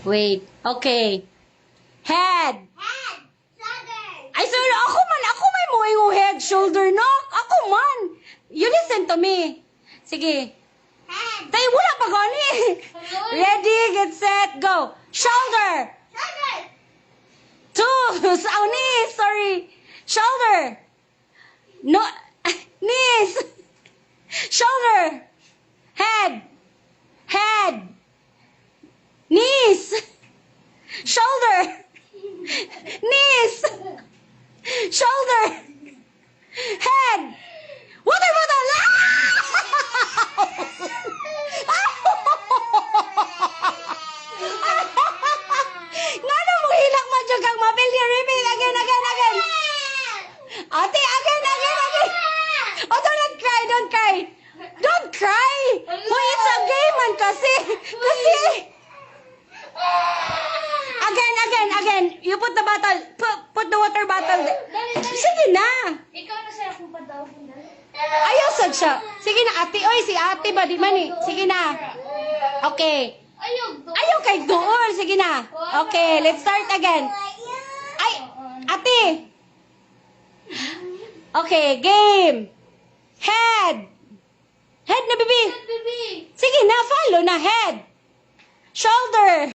Wait. Okay. Head. Head. Shoulder. Ay, sorry. Ako may mo head, shoulder, no? Ako man. You listen to me. Sige. Head. Tayo, wala pa gani. Ready, get set, go. Shoulder. Shoulder. Two. Knees, sorry. Shoulder. No. Knees. Shoulder. Head. Head. Knees. Shoulder. Knees. Shoulder. Head. Water bottle. Ngano mo hilak mo jud kang mapil ni repeat again. Ate, again. Oh, don't cry. Don't cry. Well, it's a game man kasi. Again. You put the bottle. Put the water bottle. Sige na. Ikaw na sa'yo kung padaw ko na. Ayaw sad siya. Sige na, ate. Oy, si ate ba? Di man eh. Sige na. Okay. Ayaw kay doon. Sige na. Okay, let's start again. Ay, ate. Okay, game. Head. Head na, bibi. Baby. Sige na, follow na. Head. Shoulder.